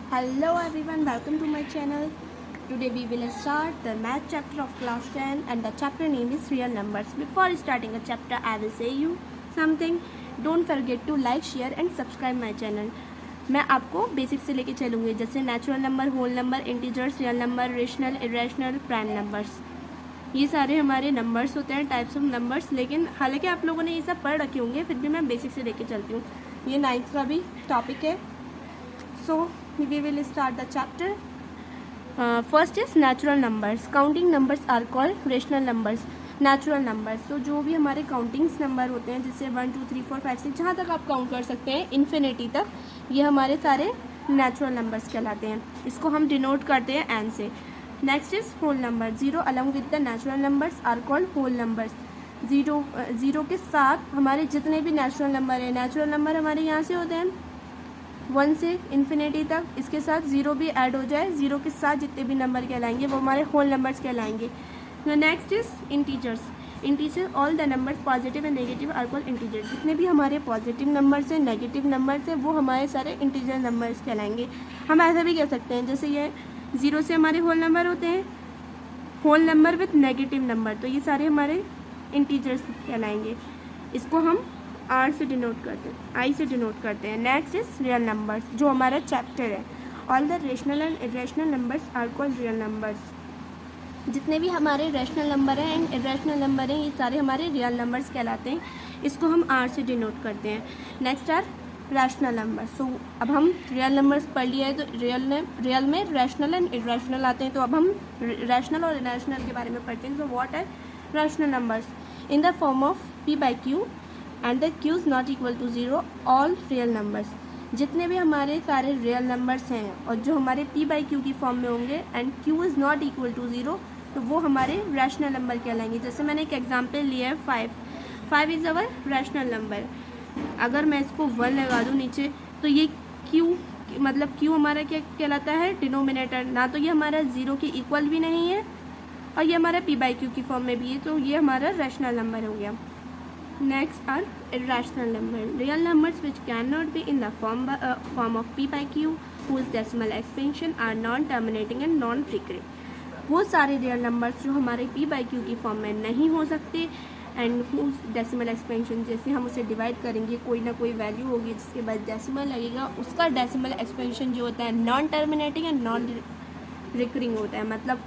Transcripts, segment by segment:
Hello everyone, welcome to my channel. Today we will start the math chapter of class 10 and the chapter name is real numbers. Before starting a chapter, I will say you something. Don't forget to like, share and subscribe my channel. मैं आपको basic से लेके चलूँगी जैसे natural number, whole number, integers, real number, rational, irrational, prime numbers. ये सारे हमारे numbers होते हैं, टाइप्स ऑफ नंबर्स। लेकिन हालांकि आप लोगों ने ये सब पढ़ रखे होंगे, फिर भी मैं बेसिक से लेके चलती हूँ। ये 9th का भी टॉपिक है। So we will start the chapter. First is natural numbers. Counting numbers are called rational numbers. Natural numbers. तो जो भी हमारे काउंटिंग्स नंबर होते हैं जैसे 1 2 3 4 5 6 जहाँ तक आप काउंट कर सकते हैं इन्फिनिटी तक, ये हमारे सारे नेचुरल नंबर्स कहलाते हैं। इसको हम डिनोट करते हैं एन से। Next is whole number. Zero along with the natural numbers are called whole numbers. Zero के साथ हमारे जितने भी नेचुरल नंबर है, नेचुरल नंबर हमारे यहाँ से होते हैं 1 से इन्फिनिटी तक, इसके साथ ज़ीरो भी ऐड हो जाए, ज़ीरो के साथ जितने भी नंबर कहलाएंगे वो हमारे होल नंबर्स कहलाएंगे. Next is integers. Integer all the numbers positive and negative are called integer. जितने भी हमारे पॉजिटिव नंबर्स हैं, नेगेटिव नंबर्स हैं, वो हमारे सारे इंटीजर नंबर्स कहलाएंगे. हम ऐसा भी कह सकते हैं जैसे ये ज़ीरो से हमारे होल नंबर होते हैं, whole number with negative number, तो ये सारे हमारे इंटीजर्स कहलाएंगे. इसको हम आर से डिनोट करते हैं, आई से डिनोट करते हैं. नेक्स्ट इज रियल नंबर्स, जो हमारा चैप्टर है. All the rational and irrational numbers are called real numbers. जितने भी हमारे रेशनल नंबर हैं एंड इरेशनल नंबर हैं, ये सारे हमारे रियल नंबर्स कहलाते हैं. इसको हम आर से डिनोट करते हैं. Next are rational number. So अब हम रियल नंबर्स पढ़ लिया है, तो रियल में रैशनल एंड इरेशनल आते हैं. तो अब हम रैशनल और इरेशनल के बारे में पढ़ते हैं. So what are rational numbers? In the form of p by q and the q is not equal to zero all real numbers. जितने भी हमारे सारे रियल नंबर्स हैं और जो हमारे पी बाई क्यू की फॉर्म में होंगे and q is not equal to zero, तो वो हमारे रैशनल नंबर कहलाएंगे. जैसे मैंने एक एग्जांपल लिया है 5 इज़ अवर रैशनल नंबर. अगर मैं इसको 1 लगा दूँ नीचे, तो ये क्यू मतलब क्यू हमारा क्या कहलाता है? डिनोमिनेटर. ना तो ये हमारा ज़ीरो की इक्वल भी नहीं है और ये हमारा पी बाई क्यू की फॉर्म में भी है, तो ये हमारा रैशनल नंबर हो गया. Next are irrational number. Real numbers which cannot be in the form of p by q, whose decimal expansion are non-terminating and non-recurring. वो सारे रियल नंबर्स जो हमारे p by q की फॉर्म में नहीं हो सकते एंड whose decimal expansion, जैसे हम उसे डिवाइड करेंगे कोई ना कोई वैल्यू होगी जिसके बाद डेसिमल लगेगा, उसका डेसिमल एक्सपेंशन जो होता है non terminating and non recurring होता है. मतलब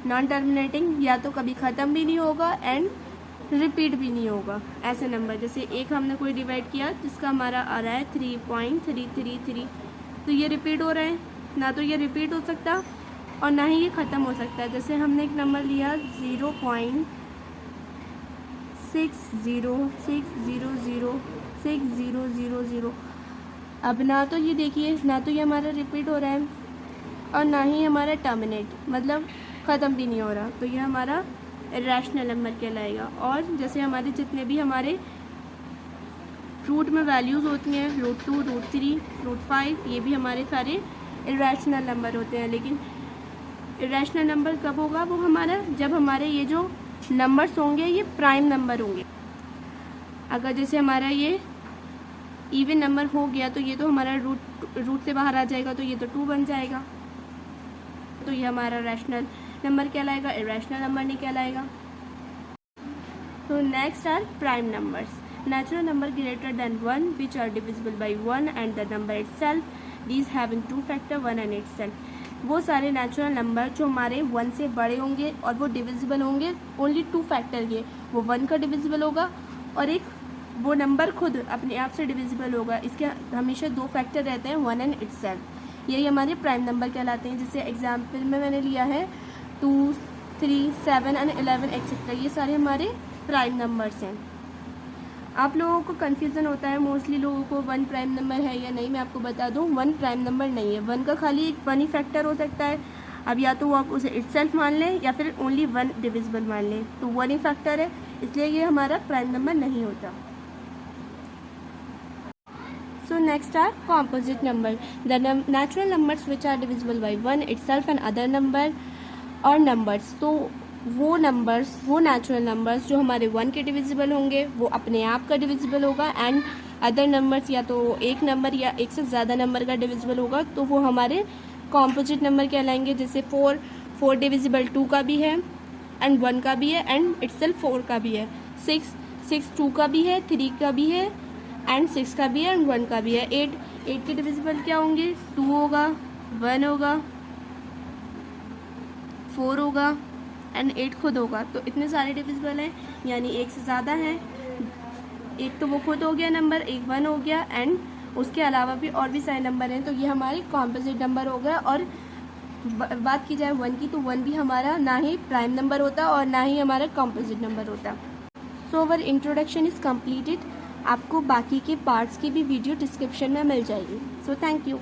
नॉन टर्मिनेटिंग या तो कभी ख़त्म भी नहीं होगा एंड रिपीट भी नहीं होगा. ऐसे नंबर जैसे एक हमने कोई डिवाइड किया जिसका हमारा आ रहा है 3.333, तो ये रिपीट हो रहा है. ना तो ये रिपीट हो सकता और ना ही ये ख़त्म हो सकता है. जैसे हमने एक नंबर लिया 0.606006000. अब ना तो ये देखिए, ना तो ये हमारा रिपीट हो रहा है और ना ही हमारा टर्मिनेट मतलब ख़त्म भी नहीं हो रहा, तो ये हमारा इरेशनल नंबर कहलाएगा. और जैसे हमारे जितने भी हमारे रूट में वैल्यूज़ होती हैं, √2, √3, √5, ये भी हमारे सारे इरेशनल नंबर होते हैं. लेकिन इरेशनल नंबर कब होगा? वो हमारा जब हमारे ये जो नंबर्स होंगे ये प्राइम नंबर होंगे. अगर जैसे हमारा ये इवन नंबर हो गया तो ये तो हमारा रूट से बाहर आ जाएगा, तो ये तो 2 बन जाएगा, तो ये हमारा रैशनल नंबर कहलाएगा, इरेशनल नंबर नहीं कहलाएगा. तो next are prime numbers. Natural number greater than 1 which are divisible by 1 and the number itself, these having 2 factor 1 and itself. वो सारे नेचुरल नंबर जो हमारे 1 से बड़े होंगे और वो डिविजिबल होंगे ओनली 2 फैक्टर के. वो 1 का डिविजिबल होगा और एक वो नंबर खुद अपने आप से डिविजिबल होगा. इसके हमेशा 2 फैक्टर रहते हैं, 1 एंड इटसेल्फ. यही हमारे प्राइम नंबर कहलाते हैं. जैसे एग्जाम्पल में मैंने लिया है 2, 3, 7 एंड 11 एक्सेट्रा. ये सारे हमारे प्राइम नंबर्स हैं. आप लोगों को कन्फ्यूज़न होता है मोस्टली लोगों को 1 प्राइम नंबर है या नहीं. मैं आपको बता दूं 1 प्राइम नंबर नहीं है. 1 का खाली एक 1 ही फैक्टर हो सकता है. अब या तो वो आप उसे इटसेल्फ मान लें या फिर ओनली 1 डिविजिबल मान लें, तो 1 ही फैक्टर है, इसलिए ये हमारा प्राइम नंबर नहीं होता. So next are composite number. The natural numbers which are divisible by 1 itself and other number और नंबर्स. तो वो नंबर्स, वो नेचुरल नंबर्स जो हमारे 1 के डिविजिबल होंगे वो अपने आप का डिविजिबल होगा एंड अदर नंबर्स या तो एक नंबर या एक से ज़्यादा नंबर का डिविजिबल होगा तो वो हमारे कॉम्पोजिट नंबर कहलाएंगे, जैसे 4 डिविजिबल 2 का भी है एंड 1 का भी है एंड इटसेल्फ 4 का भी है। 6 2 का भी है, 3 का भी है एंड 6 का भी है एंड 1 का भी है। 8 के डिविजिबल क्या होंगे? 2 होगा, 1 होगा, 4 होगा एंड 8 खुद होगा। तो इतने सारे डिविजिबल हैं, यानी एक से ज़्यादा है। एक तो वो खुद हो गया नंबर, एक 1 हो गया एंड उसके अलावा भी और भी सारे नंबर हैं, तो ये हमारे कॉम्पोजिट नंबर हो गया। और बात की जाए 1 की, तो 1 भी हमारा ना ही प्राइम नंबर होता और ना ही हमारा कॉम्पोजिट नंबर होता। सो अवर इंट्रोडक्शन इज़ कम्प्लीटेड। आपको बाकी के पार्ट्स की भी वीडियो डिस्क्रिप्शन में मिल जाएगी। So thank you.